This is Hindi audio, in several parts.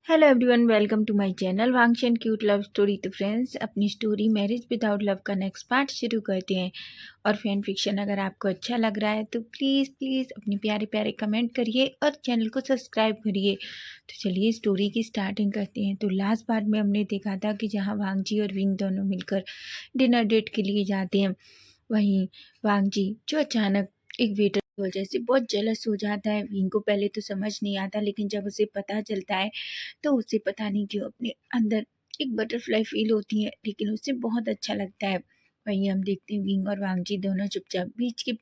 Hello everyone, welcome to my channel वांग्श एंड क्यूट लव स्टोरी। तो फ्रेंड्स, अपनी स्टोरी मैरिज विदाउट लव का नेक्स्ट पार्ट शुरू करते हैं। और फैन फिक्शन अगर आपको अच्छा लग रहा है तो प्लीज़ प्लीज़ अपने प्यारे प्यारे कमेंट करिए और चैनल को सब्सक्राइब करिए। तो चलिए स्टोरी की स्टार्टिंग करते हैं। तो लास्ट पार्ट में हमने देखा था कि जहाँ वांगजी और विंग दोनों मिलकर डिनर डेट के लिए जाते हैं, वहीं वांगजी जो अचानक एक वेटर की वजह से बहुत जेलस हो जाता है। विंग को पहले तो समझ नहीं आता, लेकिन जब उसे पता चलता है तो उसे पता नहीं क्यों अपने अंदर एक बटरफ्लाई फील होती है, लेकिन उसे बहुत अच्छा लगता है। वहीं हम देखते हैं विंग और वांगजी दोनों चुपचाप बीच के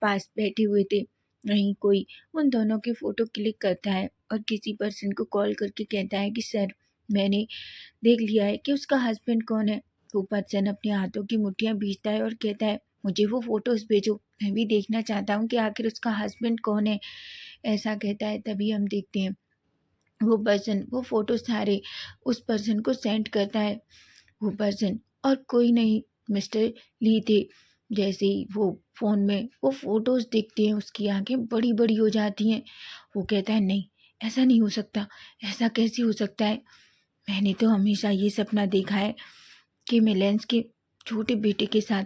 पास बैठे हुए थे। वहीं कोई उन दोनों के फ़ोटो क्लिक करता है और किसी पर्सन को कॉल करके कहता है कि सर, मैंने देख लिया है कि उसका हस्बैंड कौन है। वो पर्सन अपने हाथों की मुट्ठियाँ भींचता है और कहता है, मुझे वो फ़ोटोज़ भेजो, मैं भी देखना चाहता हूँ कि आखिर उसका हस्बैंड कौन है। ऐसा कहता है। तभी हम देखते हैं वो पर्सन वो फ़ोटो सारे उस पर्सन को सेंड करता है। वो पर्सन और कोई नहीं, मिस्टर ली थे। जैसे ही वो फ़ोन में वो फ़ोटोज़ देखते हैं, उसकी आंखें बड़ी बड़ी हो जाती हैं। वो कहता है, नहीं, ऐसा नहीं हो सकता, ऐसा कैसे हो सकता है। मैंने तो हमेशा ये सपना देखा है कि मैं लेंस के छोटे बेटे के साथ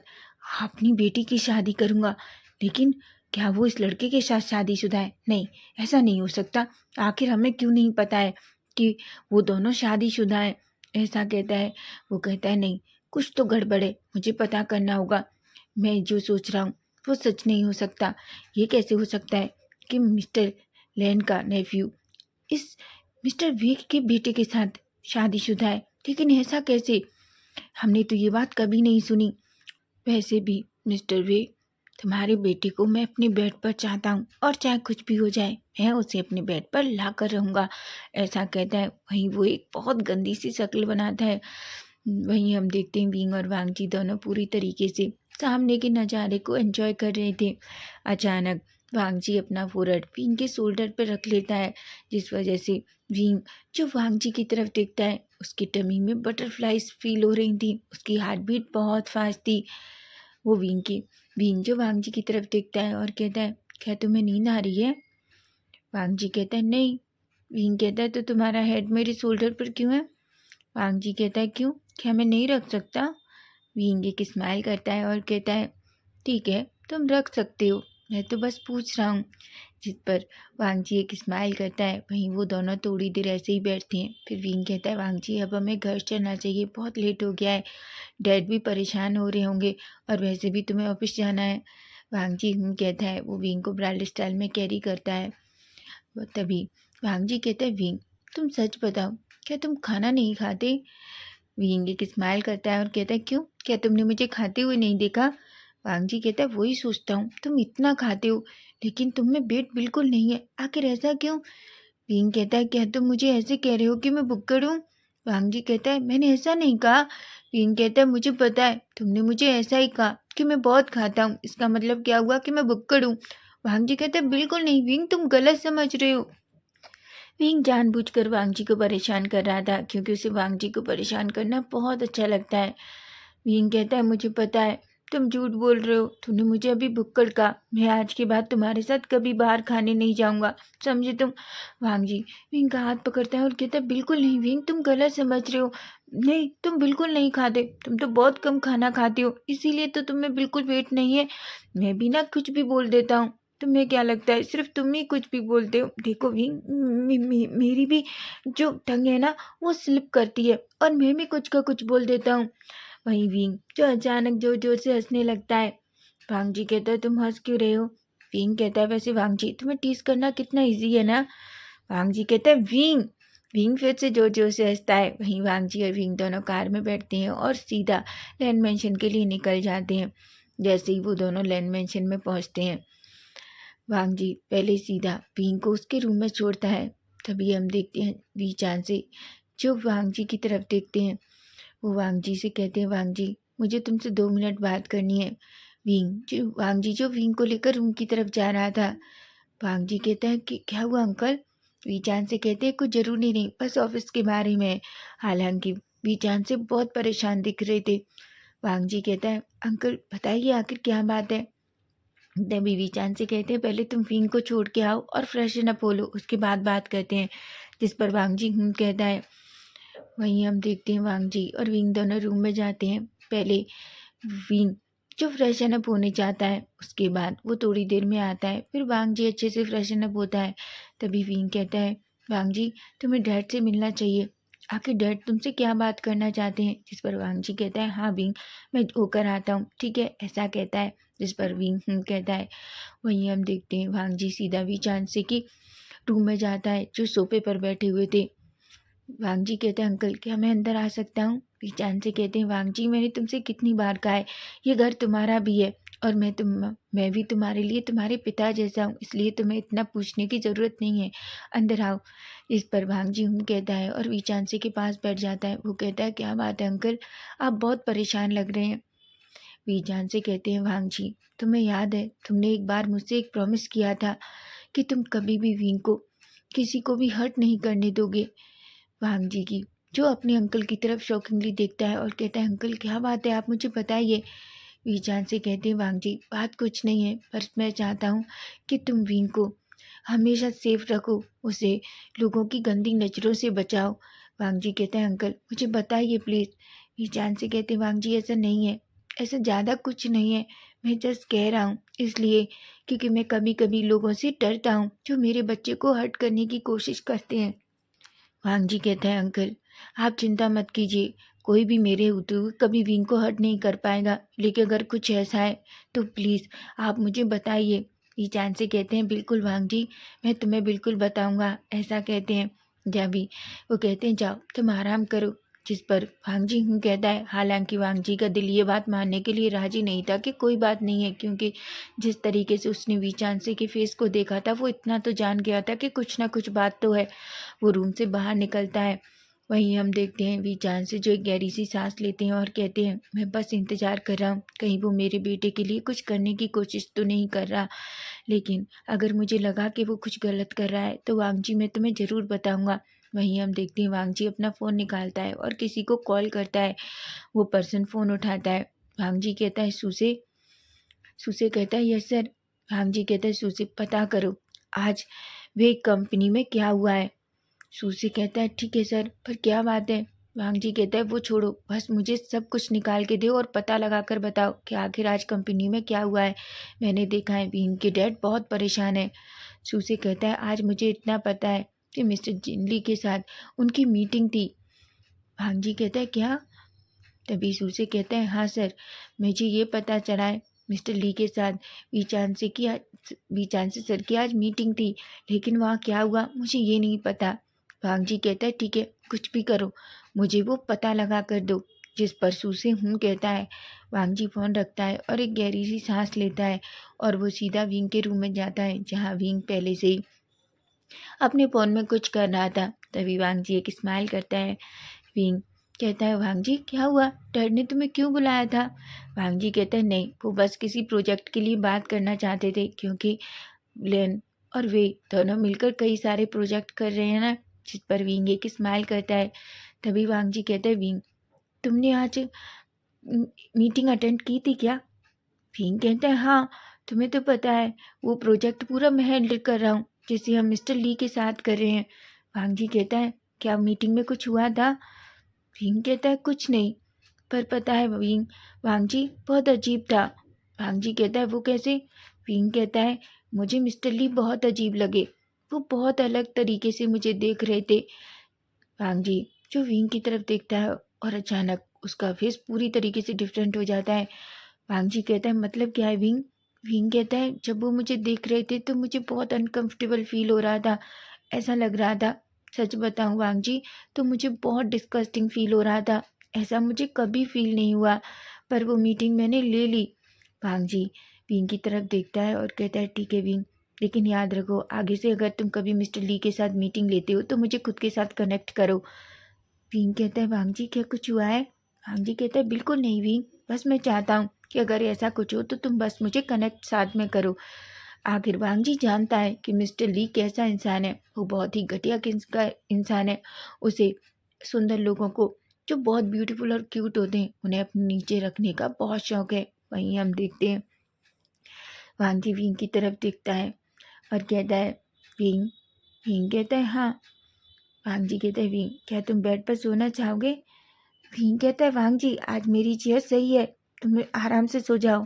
अपनी बेटी की शादी करूँगा, लेकिन क्या वो इस लड़के के साथ शादीशुदा है? नहीं, ऐसा नहीं हो सकता। आखिर हमें क्यों नहीं पता है कि वो दोनों शादीशुदा हैं? ऐसा कहता है। वो कहता है, नहीं, कुछ तो गड़बड़ है, मुझे पता करना होगा। मैं जो सोच रहा हूँ वो सच नहीं हो सकता। ये कैसे हो सकता है कि मिस्टर लेन का नेफ्यू इस मिस्टर विक के बेटे के साथ शादीशुदा है, लेकिन ऐसा कैसे? हमने तो ये बात कभी नहीं सुनी। वैसे भी मिस्टर वे, तुम्हारे बेटे को मैं अपने बेड पर चाहता हूँ, और चाहे कुछ भी हो जाए मैं उसे अपने बेड पर ला कर रहूँगा। ऐसा कहता है। वहीं वो एक बहुत गंदी सी शक्ल बनाता है। वहीं हम देखते हैं विंग और वांगजी दोनों पूरी तरीके से सामने के नज़ारे को एंजॉय कर रहे थे। अचानक वांगजी अपना फोरहड विंग के शोल्डर पर रख लेता है, जिस वजह से विंग जो वांगजी की तरफ देखता है, उसकी टमी में बटरफ्लाइज फील हो रही थी। उसकी हार्ट बीट बहुत फास्ट थी। वो विंग जो वांगजी की तरफ देखता है और कहता है, क्या तुम्हें नींद आ रही है? वांगजी कहता है, नहीं। विंग कहता है, तो तुम्हारा हेड मेरे शोल्डर पर क्यों है? वांगजी कहता है, क्यों, क्या मैं नहीं रख सकता? विंग एक स्माइल करता है और कहता है, ठीक है, तुम रख सकते हो, मैं तो बस पूछ रहा हूँ। जिस पर वांगजी एक स्माइल करता है। वहीं वो दोनों थोड़ी देर ऐसे ही बैठते हैं। फिर विंग कहता है, वांगजी, अब हमें घर चलना चाहिए, बहुत लेट हो गया है। डैड भी परेशान हो रहे होंगे, और वैसे भी तुम्हें ऑफिस जाना है। वांगजी कहता है। वो विंग को ब्राइडल स्टाइल में कैरी करता है। तभी वांगजी कहता है, विंग, तुम सच बताओ, क्या तुम खाना नहीं खाते? विंग एक स्माइल करता है और कहता है, क्यों, क्या तुमने मुझे खाते हुए नहीं देखा? वांगजी कहता है, वही सोचता हूँ, तुम इतना खाते हो लेकिन तुम में वेट बिल्कुल नहीं है, आखिर ऐसा क्यों? विंग कहता है, क्या तुम मुझे ऐसे कह रहे हो कि मैं भुक्कड़ हूँ? वांगजी कहता है, मैंने ऐसा नहीं कहा। विंग कहता है, मुझे पता है, तुमने मुझे ऐसा ही कहा कि मैं बहुत खाता हूँ, इसका मतलब क्या हुआ कि मैं भुक्कड़ हूँ? वांगजी कहता है, बिल्कुल नहीं विंग, तुम गलत समझ रहे हो। विंग जानबूझकर वांगजी को परेशान कर रहा था, क्योंकि उसे वांगजी को परेशान करना बहुत अच्छा लगता है। विंग कहता है, मुझे पता है, तुम झूठ बोल रहे हो, तूने मुझे अभी भुक्कड़ कहा। मैं आज के बाद तुम्हारे साथ कभी बाहर खाने नहीं जाऊंगा, समझे तुम? वांगजी विंग का हाथ पकड़ता है और कहता है, बिल्कुल नहीं विंग, तुम गलत समझ रहे हो। नहीं, तुम बिल्कुल नहीं खाते, तुम तो बहुत कम खाना खाते हो, इसीलिए तो तुम्हें बिल्कुल वेट नहीं है। मैं भी ना कुछ भी बोल देता हूँ, तुम्हें क्या लगता है सिर्फ तुम ही कुछ भी बोलते हो? देखो विंग, मेरी भी जो टंग है ना वो स्लिप करती है, और मैं भी कुछ का कुछ बोल देता हूँ। वहीं विंग जो अचानक जोर जोर से हंसने लगता है। वांगजी कहता है, तुम हंस क्यों रहे हो? विंग कहता है, वैसे वांगजी, तुम्हें टीज करना कितना इजी है ना? वांगजी कहता है, विंग। विंग फिर से जोर जोर से हंसता है। वहीं वांगजी और विंग दोनों कार में बैठते हैं और सीधा लैंड मेंशन के लिए निकल जाते हैं। जैसे ही वो दोनों लैंड मेंशन में पहुंचते हैं, वांगजी पहले सीधा विंग को उसके रूम में छोड़ता है। तभी हम देखते हैं वी चांद से जो वांगजी की तरफ देखते हैं। वो वांगजी से कहते हैं, वांगजी, मुझे तुमसे 2 मिनट बात करनी है। वांगजी जो विंग को लेकर रूम की तरफ जा रहा था। वांगजी कहता है कि क्या हुआ अंकल? वीचान से कहते हैं, कुछ जरूरी नहीं, बस ऑफिस के बारे में। हालांकि वीचान से बहुत परेशान दिख रहे थे। वांगजी कहता है, अंकल बताइए आखिर क्या बात है? तभी वीचान से कहते हैं, पहले तुम विंग को छोड़ के आओ और फ्रेशन अप हो लो, उसके बाद बात करते हैं। जिस पर वांग जी कहता है। वहीं हम देखते हैं वांग जी और विंग दोनों रूम में जाते हैं। पहले विंग जो फ्रेशन अप होने जाता है, उसके बाद वो थोड़ी देर में आता है। फिर वांग जी अच्छे से फ्रेशन अप होता है। तभी विंग कहता है, वांग जी तुम्हें डैड से मिलना चाहिए, आखिर डैड तुमसे क्या बात करना चाहते हैं। जिस पर वांग जी कहता है, हाँ विंग मैं होकर आता हूँ, ठीक है, ऐसा कहता है। जिस पर विंग कहता है। वहीं हम देखते हैं वांग जी सीधा वी चांद से कि रूम में जाता है, जो सोफे पर बैठे हुए थे। वांग जी कहते हैं, अंकल क्या मैं अंदर आ सकता हूँ। पीचान से कहते हैं, वांग जी मैंने तुमसे कितनी बार कहा है ये घर तुम्हारा भी है, और मैं भी तुम्हारे लिए तुम्हारे पिता जैसा हूँ, इसलिए तुम्हें इतना पूछने की ज़रूरत नहीं है, अंदर आओ। इस पर वांग जी कहता है और वीचांसे के पास बैठ जाता है। वो कहता है, क्या बात है अंकल, आप बहुत परेशान लग रहे हैं। वीचान से कहते हैं, वांग जी तुम्हें याद है तुमने एक बार मुझसे एक प्रॉमिस किया था कि तुम कभी भी विंग को किसी को भी हर्ट नहीं करने दोगे। वांग जी की जो अपने अंकल की तरफ शॉकिंगली देखता है और कहता है, अंकल क्या बात है, आप मुझे बताइए। वीचान से कहते हैं, वांग जी बात कुछ नहीं है, बस मैं चाहता हूँ कि तुम विंग को हमेशा सेफ रखो, उसे लोगों की गंदी नज़रों से बचाओ। वांग जी कहता है, अंकल मुझे बताइए प्लीज़। वीचान से कहते हैं, वांग जी ऐसा नहीं है, ऐसा ज़्यादा कुछ नहीं है, मैं जस्ट कह रहा हूँ इसलिए क्योंकि मैं कभी कभी लोगों से डरता हूँ जो मेरे बच्चे को हर्ट करने की कोशिश करते हैं। वांग जी कहता है, अंकल आप चिंता मत कीजिए, कोई भी मेरे होते हुए कभी विंग को हर्ट नहीं कर पाएगा, लेकिन अगर कुछ ऐसा है तो प्लीज़ आप मुझे बताइए। ईचान से कहते हैं, बिल्कुल वांग जी मैं तुम्हें बिल्कुल बताऊंगा, ऐसा कहते हैं। जब भी वो कहते हैं, जाओ तुम आराम करो। जिस पर वांग जी कहता है, हालांकि वांग जी का दिल ये बात मानने के लिए राजी नहीं था कि कोई बात नहीं है, क्योंकि जिस तरीके से उसने वीचांसे के फेस को देखा था वो इतना तो जान गया था कि कुछ ना कुछ बात तो है। वो रूम से बाहर निकलता है। वहीं हम देखते हैं वीचान से जो एक गहरी सी सांस लेते हैं और कहते हैं, मैं बस इंतज़ार कर रहा हूँ कहीं वो मेरे बेटे के लिए कुछ करने की कोशिश तो नहीं कर रहा, लेकिन अगर मुझे लगा कि वो कुछ गलत कर रहा है तो वांग जी मैं तुम्हें ज़रूर बताऊंगा। वहीं हम देखते हैं वांग जी अपना फ़ोन निकालता है और किसी को कॉल करता है। वो पर्सन फ़ोन उठाता है। वांग जी कहता है, सुसे। सुसे कहता है, यस सर। वांग जी कहता है, सुसे पता करो आज वे कंपनी में क्या हुआ है। सूसी कहता है, ठीक है सर, पर क्या बात है। वांग जी कहता है, वो छोड़ो, बस मुझे सब कुछ निकाल के दो और पता लगा कर बताओ कि आखिर आज कंपनी में क्या हुआ है। मैंने देखा है बीन के डैड बहुत परेशान है। सूसी कहता है, आज मुझे इतना पता है कि मिस्टर जिनली के साथ उनकी मीटिंग थी। वांग जी कहता है, क्या। तभी सूसी कहता है, हाँ सर, मुझे ये पता चला है मिस्टर ली के साथ वीचांद से सर की आज मीटिंग थी, लेकिन वहाँ क्या हुआ मुझे ये नहीं पता। भांग जी कहता है, ठीक है कुछ भी करो, मुझे वो पता लगा कर दो। जिस पर सूसे कहता है। वांग जी फ़ोन रखता है और एक गहरी सी सांस लेता है और वो सीधा विंग के रूम में जाता है, जहाँ विंग पहले से ही अपने फ़ोन में कुछ कर रहा था। तभी वांग जी एक स्माइल करता है। विंग कहता है, वांग जी क्या हुआ, डैड ने तुम्हें क्यों बुलाया था। वांग जी कहता है, नहीं वो बस किसी प्रोजेक्ट के लिए बात करना चाहते थे, क्योंकि लेन और वे दोनों मिलकर कई सारे प्रोजेक्ट कर रहे हैं ना। जिस पर विंग एक स्माइल करता है। तभी वांग जी कहते हैं, विंग तुमने आज मीटिंग अटेंड की थी क्या। विंग कहता है, हाँ तुम्हें तो पता है वो प्रोजेक्ट पूरा मैं हैंडल कर रहा हूँ, जिसे हम मिस्टर ली के साथ कर रहे हैं। वांग जी कहता है, क्या मीटिंग में कुछ हुआ था। विंग कहता है, कुछ नहीं, पर पता है वांग जी बहुत अजीब था। वांग जी कहता है, वो कैसे। विंग कहता है, मुझे मिस्टर ली बहुत अजीब लगे, वो बहुत अलग तरीके से मुझे देख रहे थे। वांग जी जो विंग की तरफ देखता है और अचानक उसका फेस पूरी तरीके से डिफरेंट हो जाता है। वांग जी कहता है, मतलब क्या है विंग। विंग कहता है, जब वो मुझे देख रहे थे तो मुझे बहुत अनकंफर्टेबल फील हो रहा था, ऐसा लग रहा था, सच बताऊं वांग जी तो मुझे बहुत डिस्कस्टिंग फील हो रहा था, ऐसा मुझे कभी फील नहीं हुआ, पर वो मीटिंग मैंने ले ली। वांग जी विंग की तरफ देखता है और कहता है, ठीक है विंग, लेकिन याद रखो आगे से अगर तुम कभी मिस्टर ली के साथ मीटिंग लेते हो तो मुझे खुद के साथ कनेक्ट करो। विंग कहता है, वांग जी क्या कुछ हुआ है। वांग जी कहता है, बिल्कुल नहीं विंग, बस मैं चाहता हूँ कि अगर ऐसा कुछ हो तो तुम बस मुझे कनेक्ट साथ में करो। आखिर वांग जी जानता है कि मिस्टर ली कैसा इंसान है, वो बहुत ही घटिया किस्म का इंसान है। उसे सुंदर लोगों को जो बहुत ब्यूटीफुल और क्यूट होते हैं उन्हें अपने नीचे रखने का बहुत शौक है। वहीं हम देखते हैं वांग जी विंग की तरफ देखता है और कहता है, विंग। विंग कहता है, हाँ। वांग जी कहते हैं, विंग क्या तुम बेड पर सोना चाहोगे? विंग कहता है, वांग जी आज मेरी चेयर सही है, तुम आराम से सो जाओ।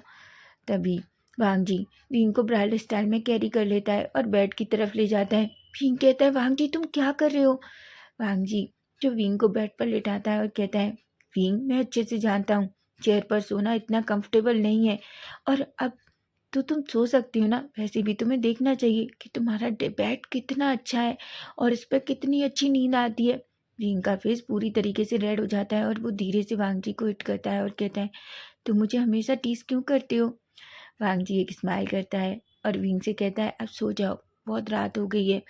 तभी वांग जी विंग को ब्राइडल स्टाइल में कैरी कर लेता है और बेड की तरफ ले जाता है। विंग कहता है, वांग जी तुम क्या कर रहे हो? वांग जी जो विंग को बेड पर लिटाता है और कहता है, विंग मैं अच्छे से जानता हूँ चेयर पर सोना इतना कंफर्टेबल नहीं है, और अब तो तुम सो सकती हो ना, वैसे भी तुम्हें देखना चाहिए कि तुम्हारा बेड कितना अच्छा है और इस पर कितनी अच्छी नींद आती है। विंग का फेस पूरी तरीके से रेड हो जाता है और वो धीरे से वांग जी को हिट करता है और कहता है, तुम मुझे हमेशा टीज क्यों करते हो? वांग जी एक स्माइल करता है और विंग से कहता है, अब सो जाओ, बहुत रात हो गई है,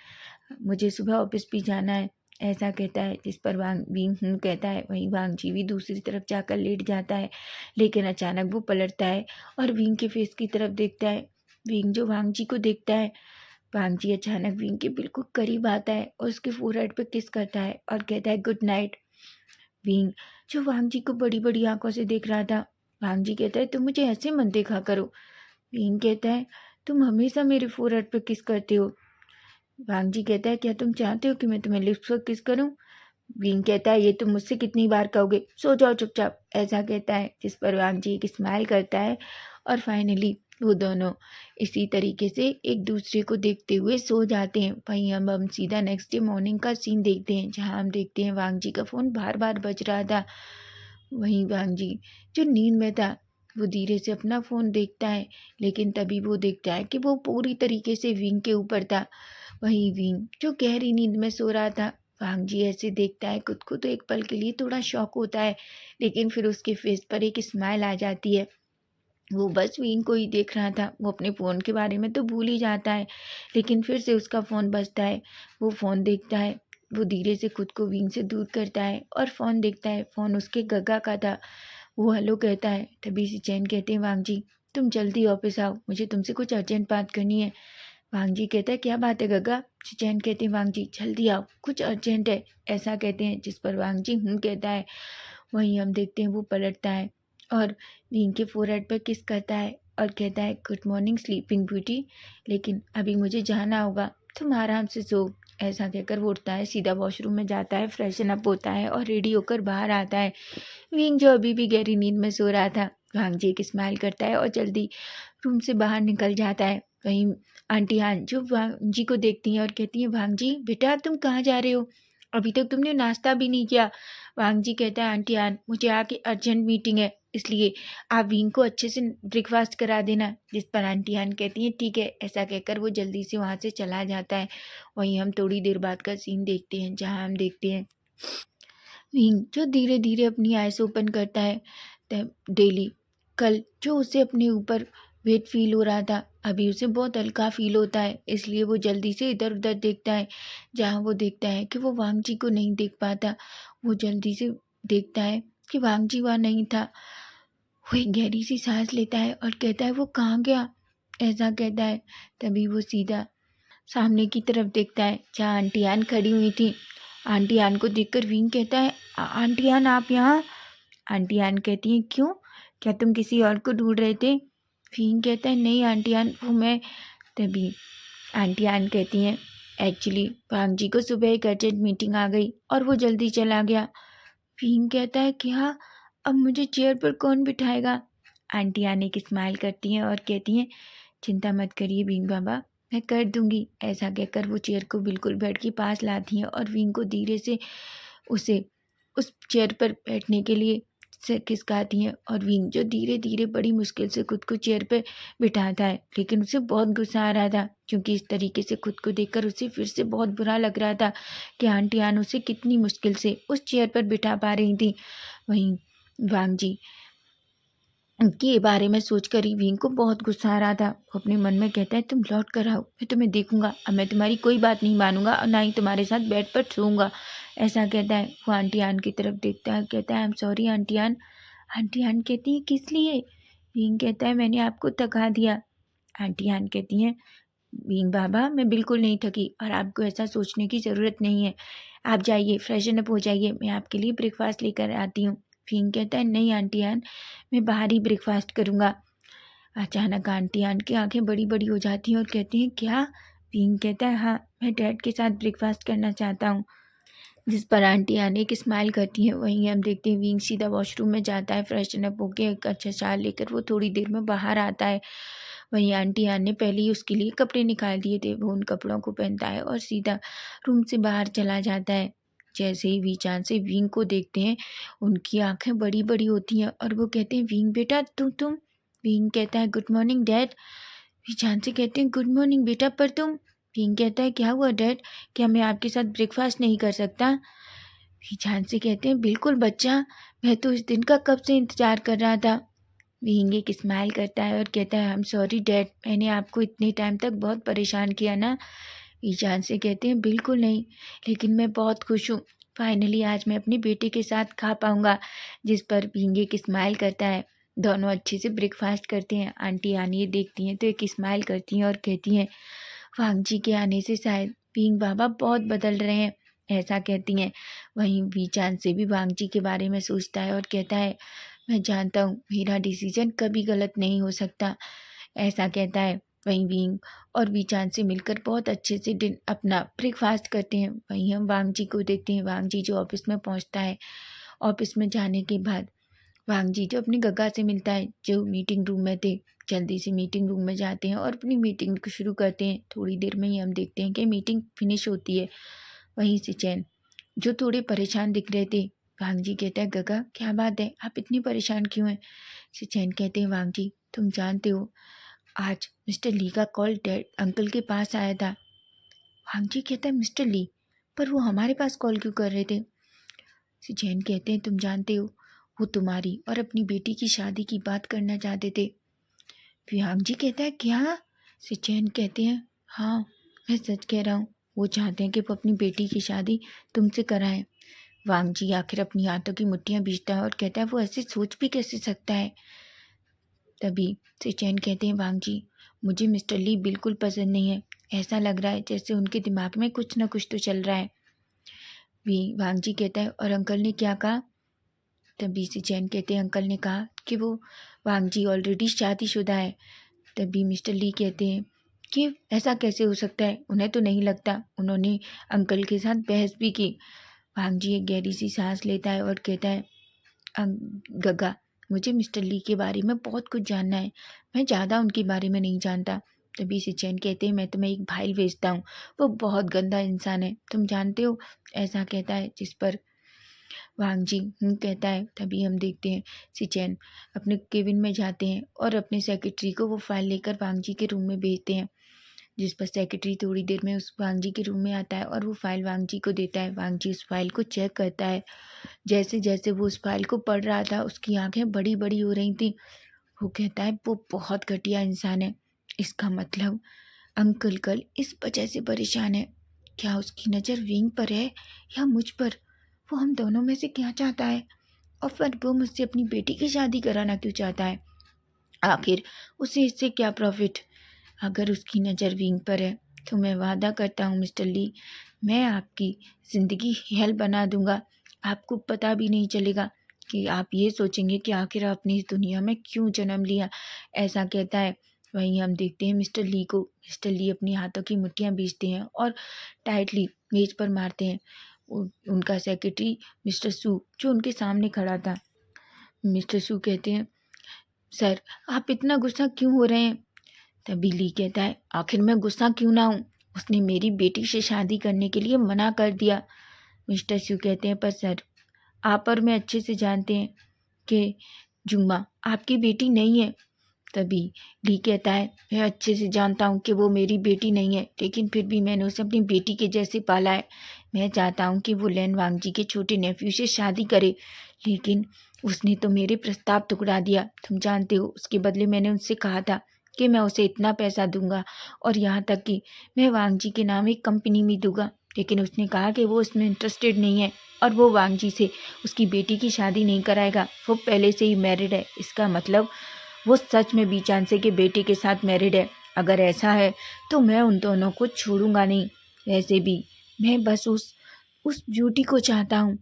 मुझे सुबह ऑफिस भी जाना है। ऐसा कहता है, जिस पर विंग कहता है। वहीं वांग जी भी दूसरी तरफ जाकर लेट जाता है, लेकिन अचानक वो पलटता है और विंग के फेस की तरफ देखता है। विंग जो वांग जी को देखता है, वांग जी अचानक विंग के बिल्कुल करीब आता है और उसके फोरहेड पर किस करता है और कहता है, गुड नाइट। विंग जो वांग जी को बड़ी बड़ी आंखों से देख रहा था, वांग जी कहता है, तुम मुझे ऐसे मत देखा करो। विंग कहता है, तुम हमेशा मेरे फोरहेड पर किस करते हो। वांग जी कहता है, क्या तुम चाहते हो कि मैं तुम्हें लिप्स पर किस करूं? विंग कहता है, ये तुम मुझसे कितनी बार कहोगे, सो जाओ चुपचाप। ऐसा कहता है, जिस पर वांग जी एक स्माइल करता है और फाइनली वो दोनों इसी तरीके से एक दूसरे को देखते हुए सो जाते हैं। वहीं हम सीधा नेक्स्ट डे मॉर्निंग का सीन देखते हैं, जहां हम देखते हैं वांग जी का फ़ोन बार बार बज रहा था। वहीं वांग जी जो नींद में था, वो धीरे से अपना फ़ोन देखता है, लेकिन तभी वो देखता है कि वो पूरी तरीके से विंग के ऊपर था। वहीं विंग जो गहरी नींद में सो रहा था, वांग जी ऐसे देखता है खुद को तो एक पल के लिए थोड़ा शॉक होता है, लेकिन फिर उसके फेस पर एक स्माइल आ जाती है। वो बस विंग को ही देख रहा था, वो अपने फ़ोन के बारे में तो भूल ही जाता है, लेकिन फिर से उसका फ़ोन बजता है। वो फ़ोन देखता है, वो धीरे से खुद को विंग से दूर करता है और फ़ोन देखता है। फ़ोन उसके गगा का था। वो हेलो कहता है, तभी से चैन कहते हैं, वांग जी तुम जल्दी ऑफिस आओ, मुझे तुमसे कुछ अर्जेंट बात करनी है। वांग जी कहता है, क्या बात है गगा? चैन कहते हैं, वांग जी जल्दी आओ, कुछ अर्जेंट है। ऐसा कहते हैं, जिस पर वांग जी कहता है। वहीं हम देखते हैं वो पलटता है और विंग के फोरहेड पर किस करता है और कहता है, गुड मॉर्निंग स्लीपिंग ब्यूटी, लेकिन अभी मुझे जाना होगा, तुम आराम से सो। ऐसा कहकर वो उठता है, सीधा वॉशरूम में जाता है, फ्रेशन अप होता है और रेडी होकर बाहर आता है। विंग जो अभी भी गहरी नींद में सो रहा था, वांग जी एक स्माइल करता है और जल्दी रूम से बाहर निकल जाता है। वहीं आंटी हान जो वांग जी को देखती हैं और कहती हैं, वांग जी बेटा तुम कहाँ जा रहे हो, अभी तक तुमने नाश्ता भी नहीं किया। वांग जी कहता है, आंटी हान मुझे आके अर्जेंट मीटिंग है, इसलिए आप विंग को अच्छे से ब्रेकफास्ट करा देना। जिस पर आंटी हान कहती हैं, ठीक है। ऐसा कहकर वो जल्दी से वहाँ से चला जाता है। वहीं हम थोड़ी देर बाद का सीन देखते हैं, जहाँ हम देखते हैं विंग जो धीरे धीरे अपनी आइज ओपन करता है। डेली कल जो उसे अपने ऊपर वेट फील हो रहा था, अभी उसे बहुत हल्का फील होता है, इसलिए वो जल्दी से इधर उधर देखता है। जहाँ वो देखता है कि वो वांग जी को नहीं देख पाता, वो जल्दी से देखता है कि वांग जी वहाँ नहीं था। वो एक गहरी सी सांस लेता है और कहता है, वो कहाँ गया? ऐसा कहता है, तभी वो सीधा सामने की तरफ देखता है, जहाँ आंटी आन खड़ी हुई थी। आंटी आन को देखकर विंग कहता है, आंटी आन आप यहाँ?" आंटी आन कहती हैं, क्यों, क्या तुम किसी और को ढूंढ रहे थे? विंग कहता है, नहीं आंटी आन, वो मैं। तभी आंटी आन कहती हैं, एक्चुअली वांग जी को सुबह एक अर्जेंट मीटिंग आ गई और वो जल्दी चला गया। विंग कहता है, क्या अब मुझे चेयर पर कौन बिठाएगा? आंटी आन एक स्माइल करती हैं और कहती हैं, चिंता मत करिए विंग बाबा, मैं कर दूंगी। ऐसा कहकर वो चेयर को बिल्कुल बेड के पास लाती हैं और विंग को धीरे से उसे उस चेयर पर बैठने के लिए से खिसकाती हैं। और विंग जो धीरे धीरे बड़ी मुश्किल से खुद को चेयर पे बिठाता है, लेकिन उसे बहुत गुस्सा आ रहा था, क्योंकि इस तरीके से खुद को देखकर उसे फिर से बहुत बुरा लग रहा था कि आंटी आन उसे कितनी मुश्किल से उस चेयर पर बिठा पा रही थी। वहीं वांग जी के बारे में सोचकर ही विंग को बहुत गुस्सा आ रहा था। वो अपने मन में कहता है, तुम लौट कर आओ, मैं तुम्हें देखूंगा, अब मैं तुम्हारी कोई बात नहीं मानूंगा और ना ही तुम्हारे साथ बेड पर सोऊंगा। ऐसा कहता है। वो आंटी आन की तरफ देखता है, कहता है, आई एम सॉरी आंटी आन। आंटी आन कहती है, किस लिए? विंग कहता है, मैंने आपको थका दिया। आंटी आन कहती हैं, विंग बाबा मैं बिल्कुल नहीं थकी और आपको ऐसा सोचने की ज़रूरत नहीं है, आप जाइए फ्रेशन अप हो जाइए, मैं आपके लिए ब्रेकफास्ट लेकर आती हूँ। विंग कहता है, नहीं आंटी आन, मैं बाहर ही ब्रेकफास्ट करूँगा। अचानक आंटी आन की आंखें बड़ी बड़ी हो जाती हैं और कहती हैं, क्या? विंग कहता है, हाँ मैं डैड के साथ ब्रेकफास्ट करना चाहता हूँ। जिस पर आंटी आने एक स्माइल करती हैं। वहीं हम देखते हैं विंग सीधा वॉशरूम में जाता है, फ्रेशन अप होके एक अच्छा शाल लेकर वो थोड़ी देर में बाहर आता है। वहीं आंटी आन ने पहले ही उसके लिए कपड़े निकाल दिए थे, वो उन कपड़ों को पहनता है और सीधा रूम से बाहर चला जाता है। जैसे ही वीचान से विंग को देखते हैं, उनकी आंखें बड़ी बड़ी होती हैं और वो कहते हैं, विंग बेटा तुम। विंग कहता है, गुड मॉर्निंग डैड। वीचान से कहते हैं, गुड मॉर्निंग बेटा, पर तुम। विंग कहता है, क्या हुआ डैड, क्या मैं आपके साथ ब्रेकफास्ट नहीं कर सकता। वीचान से कहते हैं, बिल्कुल बच्चा, मैं तो इस दिन का कब से इंतजार कर रहा था। विंग एक स्माइल करता है और कहता है, आई एम सॉरी डैड, मैंने आपको इतने टाइम तक बहुत परेशान किया ना। ईशान से कहते हैं, बिल्कुल नहीं, लेकिन मैं बहुत खुश हूँ, फाइनली आज मैं अपनी बेटी के साथ खा पाऊँगा। जिस पर विंग एक स्माइल करता है। दोनों अच्छे से ब्रेकफास्ट करते हैं। आंटी आनी ये देखती हैं तो एक स्माइल करती हैं और कहती हैं, वांग जी के आने से शायद विंग बाबा बहुत बदल रहे हैं, ऐसा कहती हैं। वहीं वीचान से भी वांग जी के बारे में सोचता है और कहता है, मैं जानता हूँ मेरा डिसीजन कभी गलत नहीं हो सकता, ऐसा कहता है। वहीं विंग और वीचान से मिलकर बहुत अच्छे से अपना ब्रेकफास्ट करते हैं। वहीं हम वांग जी को देखते हैं। वांग जी जो ऑफिस में पहुंचता है, ऑफिस में जाने के बाद वांग जी जो अपनी गग्गा से मिलता है, जो मीटिंग रूम में थे, जल्दी से मीटिंग रूम में जाते हैं और अपनी मीटिंग को शुरू करते हैं। थोड़ी देर में ही हम देखते हैं कि मीटिंग फिनिश होती है। वहीं से चैन जो थोड़े परेशान दिख रहे थे, वांग जी कहता है, गगा क्या बात है, आप इतनी परेशान क्यों हैं। सिचैन कहते हैं, वांग जी तुम जानते हो आज मिस्टर ली का कॉल डैड अंकल के पास आया था। वांग जी कहता है, मिस्टर ली, पर वो हमारे पास कॉल क्यों कर रहे थे। सिचैन कहते हैं, तुम जानते हो वो तुम्हारी और अपनी बेटी की शादी की बात करना चाहते थे। वांग जी कहता है, क्या। सिचैन कहते हैं, हाँ मैं सच कह रहा हूँ, वो चाहते हैं कि वो अपनी बेटी की शादी तुमसे कराएं। वांग जी आखिर अपनी हाथों की मुट्ठियां बीचता है और कहता है, वो ऐसे सोच भी कैसे सकता है। तभी सिचैन कहते हैं, वांग जी मुझे मिस्टर ली बिल्कुल पसंद नहीं है, ऐसा लग रहा है जैसे उनके दिमाग में कुछ ना कुछ तो चल रहा है। वांग जी कहता है, और अंकल ने क्या कहा। तभी सिचैन कहते हैं, अंकल ने कहा कि वो वांग जी ऑलरेडी शादीशुदा है। तभी मिस्टर ली कहते हैं कि ऐसा कैसे हो सकता है, उन्हें तो नहीं लगता, उन्होंने अंकल के साथ बहस भी की। वांग जी एक गहरी सी सांस लेता है और कहता है, गगा मुझे मिस्टर ली के बारे में बहुत कुछ जानना है, मैं ज़्यादा उनके बारे में नहीं जानता। तभी सिचैन कहते हैं, मैं तुम्हें एक फाइल भेजता हूँ, वो बहुत गंदा इंसान है, तुम जानते हो, ऐसा कहता है। जिस पर वांग जी कहता है। तभी हम देखते हैं सिचैन अपने केबिन में जाते हैं और अपने सेक्रेटरी को वो फाइल लेकर वांग जी के रूम में भेजते हैं। जिस पर सेक्रेटरी थोड़ी देर में उस वांग जी के रूम में आता है और वो फाइल वांग जी को देता है। वांग जी उस फाइल को चेक करता है। जैसे जैसे वो उस फाइल को पढ़ रहा था, उसकी आंखें बड़ी बड़ी हो रही थी। वो कहता है, वो बहुत घटिया इंसान है, इसका मतलब अंकल कल इस वजह से परेशान है। क्या उसकी नज़र विंग पर है या मुझ पर, वो हम दोनों में से क्या चाहता है, और फिर वो मुझसे अपनी बेटी की शादी कराना क्यों चाहता है, आखिर उसे इससे क्या प्रॉफिट। अगर उसकी नज़र विंग पर है तो मैं वादा करता हूँ मिस्टर ली, मैं आपकी ज़िंदगी हेल बना दूंगा, आपको पता भी नहीं चलेगा कि आप ये सोचेंगे कि आखिर आपने इस दुनिया में क्यों जन्म लिया, ऐसा कहता है। वहीं हम देखते हैं मिस्टर ली को। मिस्टर ली अपनी हाथों की मुट्ठियाँ बीचते हैं और टाइटली मेज पर मारते हैं। उनका सेक्रेटरी मिस्टर सू जो उनके सामने खड़ा था। मिस्टर सू कहते हैं, सर आप इतना गुस्सा क्यों हो रहे हैं। तभी ली कहता है, आखिर मैं गुस्सा क्यों ना हूँ, उसने मेरी बेटी से शादी करने के लिए मना कर दिया। मिस्टर सू कहते हैं, पर सर आप और मैं अच्छे से जानते हैं कि जुम्मा आपकी बेटी नहीं है। तभी ली कहता है, मैं अच्छे से जानता हूँ कि वो मेरी बेटी नहीं है, लेकिन फिर भी मैंने उसे अपनी बेटी के जैसे पाला है। मैं चाहता हूँ कि वो लैन वांग जी के छोटे नेफ्यू से शादी करे, लेकिन उसने तो मेरे प्रस्ताव टुकरा दिया। तुम जानते हो, उसके बदले मैंने उनसे कहा था कि मैं उसे इतना पैसा दूंगा और यहाँ तक कि मैं वांग जी के नाम एक कंपनी भी दूंगा, लेकिन उसने कहा कि वो उसमें इंटरेस्टेड नहीं है और वो वांग जी से उसकी बेटी की शादी नहीं कराएगा। वो पहले से ही मैरिड है, इसका मतलब वो सच में बीचांसे के बेटे के साथ मैरिड है। अगर ऐसा है तो मैं उन दोनों को छोड़ूंगा नहीं। वैसे भी मैं बस उस ब्यूटी को चाहता हूँ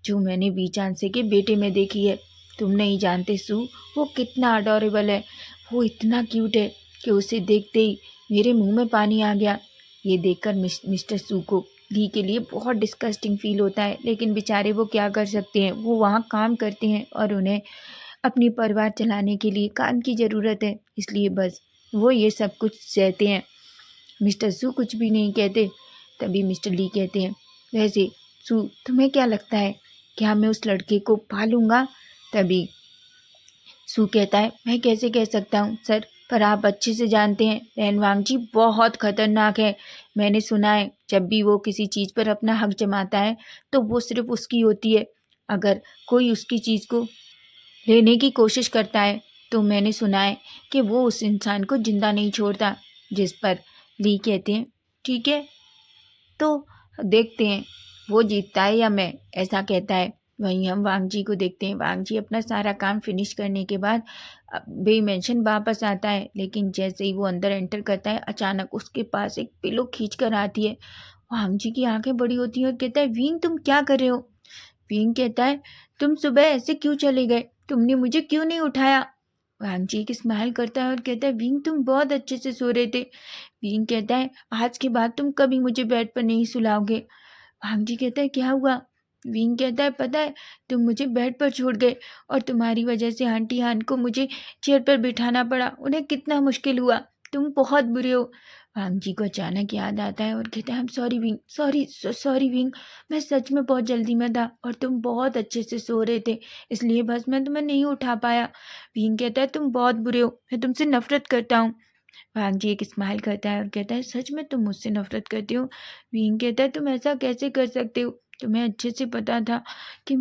जो मैंने बीचांसे के बेटे में देखी है। तुम नहीं जानते सू, वो कितना अडोरेबल है, वो इतना क्यूट है कि उसे देखते ही मेरे मुंह में पानी आ गया। ये देखकर मिस्टर सू को ली के लिए बहुत डिस्कस्टिंग फील होता है, लेकिन बेचारे वो क्या कर सकते हैं, वो वहाँ काम करते हैं और उन्हें अपनी परिवार चलाने के लिए काम की ज़रूरत है, इसलिए बस वो ये सब कुछ सहते हैं। मिस्टर सू कुछ भी नहीं कहते। तभी मिस्टर ली कहते हैं, वैसे सू तुम्हें क्या लगता है, क्या मैं उस लड़के को पालूंगा? तभी सू कहता है, मैं कैसे कह सकता हूँ सर, पर आप अच्छे से जानते हैं रैन वांगजी बहुत खतरनाक है। मैंने सुना है जब भी वो किसी चीज़ पर अपना हक जमाता है तो वो सिर्फ उसकी होती है। अगर कोई उसकी चीज़ को लेने की कोशिश करता है तो मैंने सुना है कि वो उस इंसान को जिंदा नहीं छोड़ता। जिस पर ली कहते हैं, ठीक है तो देखते हैं वो जीतता है या मैं, ऐसा कहता है। वहीं हम वांग जी को देखते हैं। वांग जी अपना सारा काम फिनिश करने के बाद बेमेंशन वापस आता है, लेकिन जैसे ही वो अंदर एंटर करता है अचानक उसके पास एक पिलो खींच कर आती है। वांग जी की आंखें बड़ी होती हैं और कहता है, विंग तुम क्या कर रहे हो? विंग कहता है, तुम सुबह ऐसे क्यों चले गए, तुमने मुझे क्यों नहीं उठाया? वांग जी एक स्माइल करता है और कहता है, विंग तुम बहुत अच्छे से सो रहे थे। विंग कहता है, आज के बाद तुम कभी मुझे बेड पर नहीं सुलाओगे। वांग जी कहता है, क्या हुआ? विंग कहता है, पता है तुम मुझे बेड पर छोड़ गए और तुम्हारी वजह से आंटी हान को मुझे चेयर पर बिठाना पड़ा, उन्हें कितना मुश्किल हुआ, तुम बहुत बुरे हो। वांग जी को अचानक याद आता है और कहता है, I am sorry wing, sorry wing, मैं सच में बहुत जल्दी में था और तुम बहुत अच्छे से सो रहे थे, इसलिए बस मैं तुम्हें नहीं उठा पाया। विंग कहता है, तुम बहुत बुरे हो, मैं तुमसे नफरत करता हूँ। वांग जी एक स्माइल करता है और कहता है, सच में तुम मुझसे नफरत करते हो? विंग कहता है, तुम ऐसा कैसे कर सकते हो, तुम्हें अच्छे से पता था कि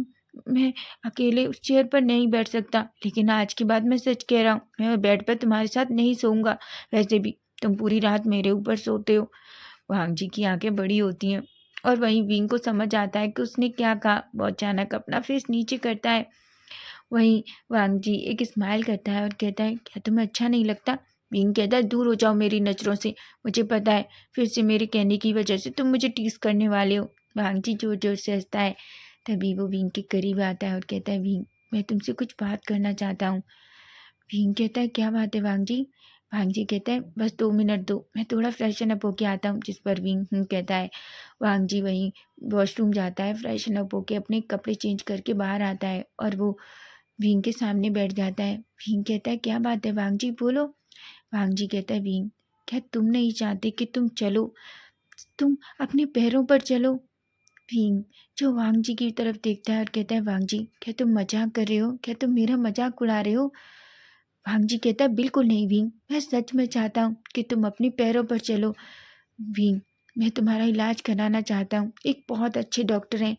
मैं अकेले उस चेयर पर नहीं बैठ सकता, लेकिन आज के बाद मैं सच कह रहा हूँ, मैं बेड पर तुम्हारे साथ नहीं सोऊंगा, वैसे भी तुम पूरी रात मेरे ऊपर सोते हो। वांग जी की आंखें बड़ी होती हैं और वहीं विंग को समझ आता है कि उसने क्या कहा। वो अचानक अपना फेस नीचे करता है। वहीं वांग जी एक स्माइल करता है और कहता है, क्या तुम्हें अच्छा नहीं लगता? विंग कहता है, दूर हो जाओ मेरी नज़रों से, मुझे पता है फिर से मेरे कहने की वजह से तुम मुझे टीस करने वाले हो। वांग जी जोर जोर से हंसता है। तभी वो विंग के करीब आता है और कहता है, विंग मैं तुमसे कुछ बात करना चाहता हूँ। विंग कहता है, क्या बात है वांग जी? वांग जी कहता है, बस 2 मिनट दो, मैं थोड़ा फ्रेशन अप होके आता हूँ। जिस पर विंग कहता है। वांग जी वहीं वॉशरूम जाता है, फ्रेशन अप होके अपने कपड़े चेंज करके बाहर आता है और वो विंग के सामने बैठ जाता है। विंग कहता है, क्या बात है वांग जी, बोलो। वांग जी कहता है, विंग क्या तुम नहीं चाहते कि तुम चलो, तुम अपने पैरों पर चलो? विंग जो वांग जी की तरफ देखता है और कहता है, वांग जी क्या तुम मजाक कर रहे हो, क्या तुम मेरा मजाक उड़ा रहे हो? वांग जी कहता है, बिल्कुल नहीं विंग, मैं सच में चाहता हूँ कि तुम अपने पैरों पर चलो। विंग मैं तुम्हारा इलाज कराना चाहता हूँ, एक बहुत अच्छे डॉक्टर हैं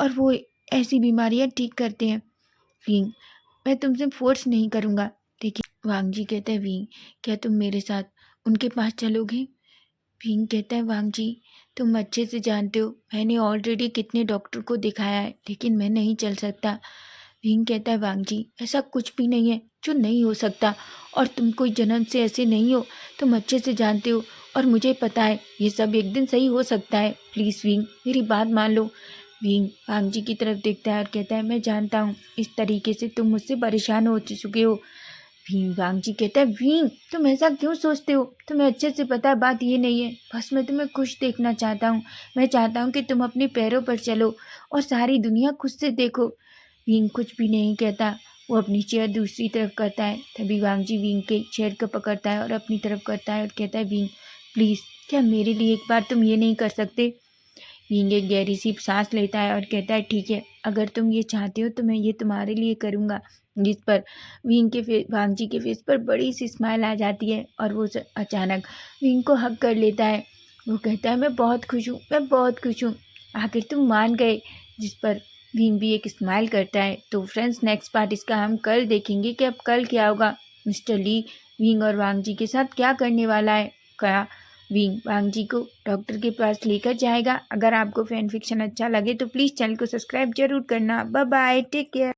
और वो ऐसी बीमारियाँ ठीक करते हैं। विंग मैं तुमसे फोर्स नहीं करूँगा, लेकिन वांग जी कहता है, विंग क्या तुम मेरे साथ उनके पास चलोगे? विंग कहता है, वांग जी तुम अच्छे से जानते हो मैंने ऑलरेडी कितने डॉक्टर को दिखाया है, लेकिन मैं नहीं चल सकता। विंग कहता है, वांग जी ऐसा कुछ भी नहीं है जो नहीं हो सकता, और तुम कोई जन्म से ऐसे नहीं हो, तुम अच्छे से जानते हो और मुझे पता है ये सब एक दिन सही हो सकता है। प्लीज़ विंग मेरी बात मान लो। विंग वांग जी की तरफ देखता है और कहता है, मैं जानता हूँ इस तरीके से तुम मुझसे परेशान हो चुके हो। वांग जी कहता है, वींग तुम ऐसा क्यों सोचते हो, तुम्हें अच्छे से पता है बात ये नहीं है, बस मैं तुम्हें खुश देखना चाहता हूँ। मैं चाहता हूँ कि तुम अपने पैरों पर चलो और सारी दुनिया खुद से देखो। वींग कुछ भी नहीं कहता, वो अपनी चेयर दूसरी तरफ करता है। तभी वांग जी वींग के चेयर को पकड़ता है और अपनी तरफ करता है और कहता है, वींग प्लीज़ क्या मेरे लिए एक बार तुम ये नहीं कर सकते? वींग एक गहरी सी सांस लेता है और कहता है, ठीक है अगर तुम ये चाहते हो तो मैं ये तुम्हारे लिए करूँगा। जिस पर वांग जी के फेस पर बड़ी सी स्माइल आ जाती है और वो अचानक विंग को हग कर लेता है। वो कहता है, मैं बहुत खुश हूँ, मैं बहुत खुश हूँ, आखिर तुम मान गए। जिस पर विंग भी एक स्माइल करता है। तो फ्रेंड्स नेक्स्ट पार्ट इसका हम कल देखेंगे कि अब कल क्या होगा, मिस्टर ली विंग और वांग जी के साथ क्या करने वाला है। क्या विंग वांग जी को डॉक्टर के पास लेकर जाएगा? अगर आपको फैन फिक्शन अच्छा लगे तो प्लीज़ चैनल को सब्सक्राइब जरूर करना। Bye bye, take care.